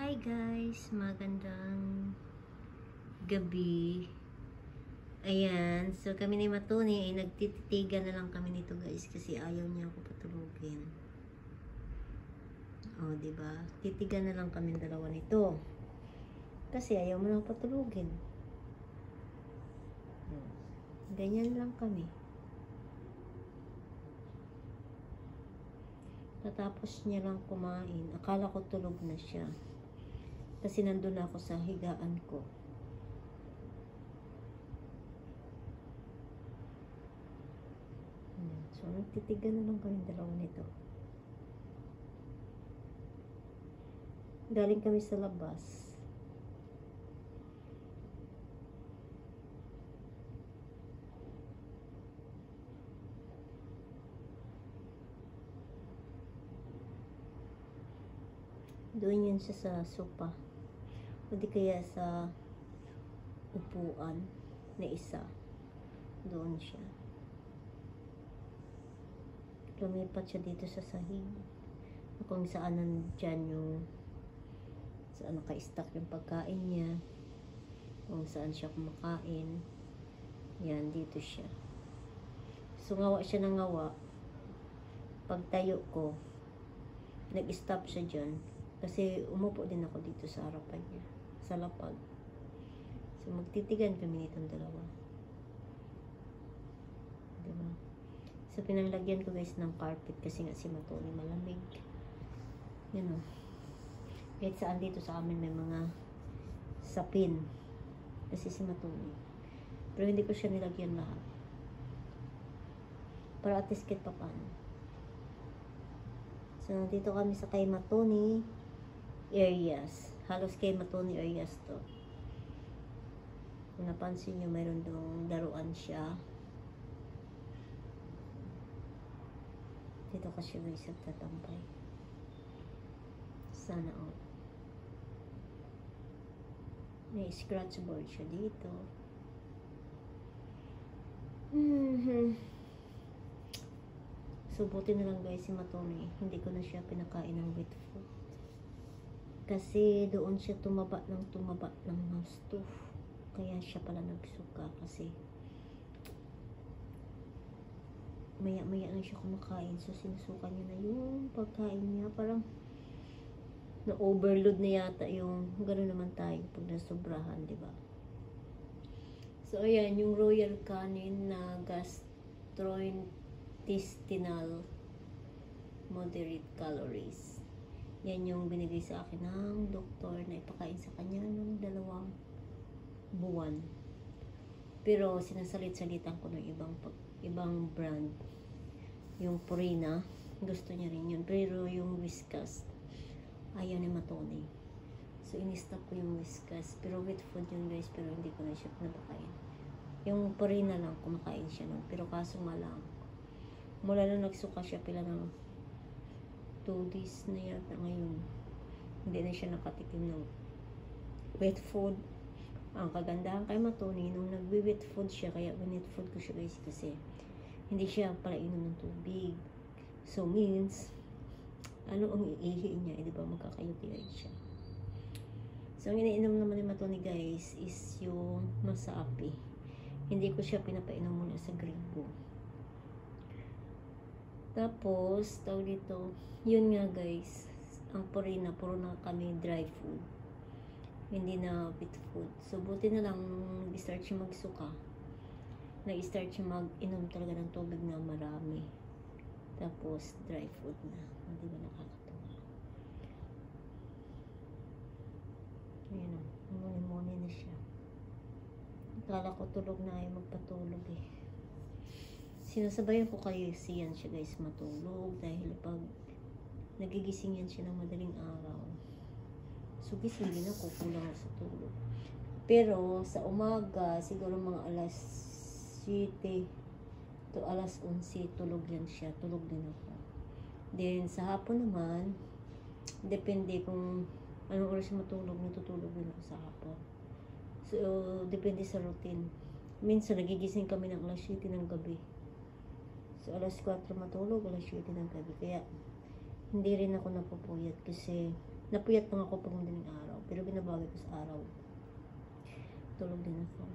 Hi guys, magandang gabi. Ayan, so kami ni Matuni ay nagtititigan na lang kami nito guys kasi ayaw niya ako patulugin. O, diba? Titigan na lang kami dalawa nito. Kasi ayaw mo lang patulugin. Ganyan lang kami. Tatapos niya lang kumain. Akala ko tulog na siya. Kasi nandun ako sa higaan ko. So, nagtitigan na lang kami dalawa nito. Galing kami sa labas. Doon yun siya sa sopa. O di kaya sa upuan na isa. Doon siya. Lumipat siya dito sa sahig. Kung saan nandyan yung saan naka-stack yung pagkain niya. Kung saan siya kumakain. Yan, dito siya. So, ngawa siya ng ngawa. Pagtayo ko, nag-stop siya dyan. Kasi umupo din ako dito sa harapan niya. Sa lapag. So, magtitigan kami nitong dalawa. Diba? So, pinanglagyan ko guys ng carpet kasi nga si Matoni malamig. You know. Kahit saan dito sa amin may mga sapin. Kasi si Matoni. Pero hindi ko siya nilagyan lahat. Para at least kahit pa paano. So, nandito kami sa kay Matoni areas. Halos kay Matoni areas to. Kung napansin nyo, mayroon doong daruan siya. Dito kasi guys nagtatampay. Sana all. May scratch board siya dito. So, buti na lang guys si Matoni. Hindi ko na siya pinakain ng wet food. Kasi doon siya tumaba ng stove. Kaya siya pala nagsuka kasi maya-maya na siya kumakain. So, sinusuka niya na yung pagkain niya. Parang na-overload na yata yung gano'n naman tayo pag nasobrahan, diba? So, ayan, yung royal canin na gastrointestinal moderate calories. Yan yung binigay sa akin ng doktor na ipakain sa kanya ng 2 buwan. Pero sinasalit-salitan ko ng ibang brand. Yung Purina, gusto niya rin yun. Pero yung Whiskas, ayaw ni Matoni. So, in-stop ko yung Whiskas. Pero with food yun guys, pero hindi ko na siya pinapakain. Yung Purina lang, kumakain siya nun. Pero kaso nga lang, mula na nagsuka siya pila ng 2 days na yata ngayon. Hindi na siya nakatikim ng wet food. Ang kagandahan kay Matoni, nung nagwi-wet food siya, kaya wet food ko siya guys kasi hindi siya pala inom ng tubig. So means, ano ang iihi niya, di ba magkaka-UTI siya. So ang iniinom naman ni Matoni guys is yung Masapi. Hindi ko siya pinapainom muna sa gripo. Tapos, tawag dito, yun nga guys, ang Purina, puro na kami dry food. Hindi na wet food. So, buti na lang, nag-start siya magsuka. Nag-start siya mag-inom talaga ng tubig na marami. Tapos, dry food na. Hindi ba nakakatawa? Ayan o, muni-muni na siya. Akala ko tulog na ay magpatulog eh. Sinasabayan ko kayo siyan siya guys matulog dahil pag nagigising yan siya ng madaling araw. So gising din ako, kulang ako sa tulog. Pero sa umaga, siguro mga alas 7 to alas 11, tulog yan siya. Tulog din ako. Then sa hapon naman, depende kung anong oras matulog, natutulog din ako sa hapon. So, depende sa routine. Minsan, nagigising kami ng alas 7 ng gabi. So, alas 4 matulog, alas 7 ng gabi. Kaya, hindi rin ako napupuyat kasi Napuyat lang ako pag madaling araw. Pero binabagay ko sa araw. Tulog din ako.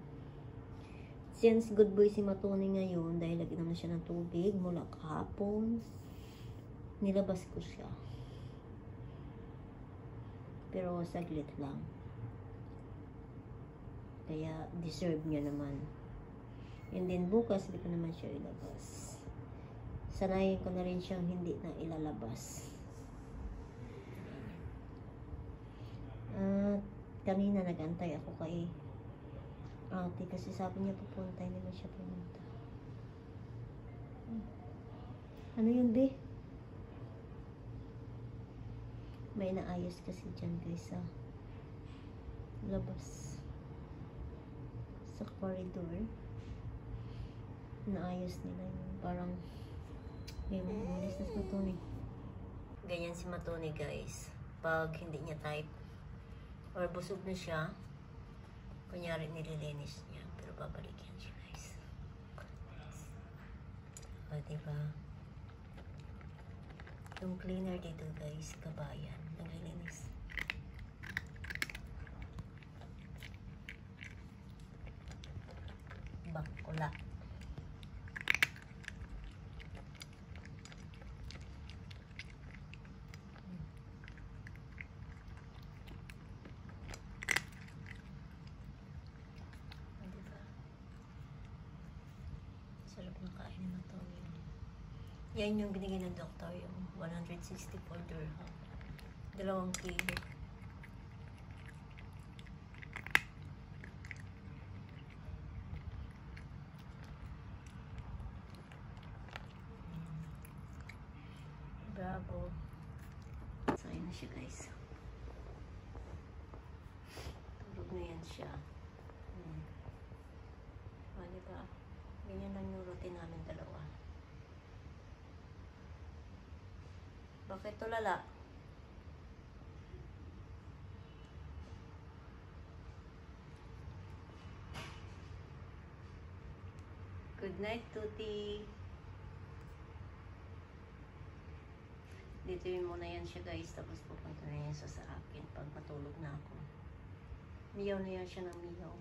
Since good boy si Matoni ngayon, dahil lagi naman siya ng tubig mula kahapon, nilabas ko siya. Pero saglit lang. Kaya deserve niya naman. And then bukas, hindi ko naman siya ilabas. Sanayin ko na rin siyang hindi na ilalabas. At kanina nag-antay ako kay ate kasi sabi niya pupunta, hindi naman siya pumunta. Ano yun, be? May naayos kasi dyan guys sa labas. Sa corridor. Naayos nila yun. Parang may umalis na si Matoni. Ganyan si Matoni guys. Pag hindi niya type or busog na siya, kunyari nililinis niya, pero babalik yan siya guys. O diba? Yung cleaner dito guys, kabayan, naglilinis. Bakula. Sarap ng kain na to. Yan yung binigay ng doktor, yung 164 dirham. 2 kilo. Bravo. So, ayun na siya guys. Tulog na yan siya. O, diba? Ganyan lang yung routine namin dalawa. Bakit tulala? Good night, Tuti. Dito yun muna yan siya guys. Tapos pupunta na yan sa akin pag matulog na ako. Miyaw na yan siya ng miyaw.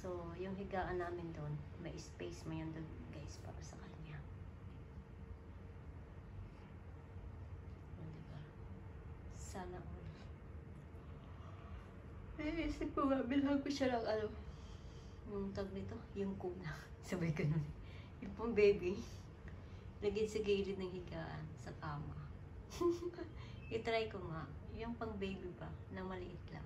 So, yung higaan namin doon, may space mo yan doon guys para sa kanya. O, diba? Sana all. Isip ko nga, bilhan ko siya ng ano. Yung tag nito, yung kuna. Sabay ko nun. Yung pang baby. Lagyan sa gilid ng higaan sa kama. I-try ko nga. Yung pang baby ba, na maliit lang.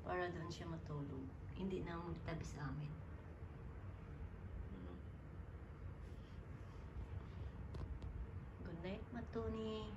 Para doon siya matulog. Hindi na magtabi sa amin. Good night, Matoni.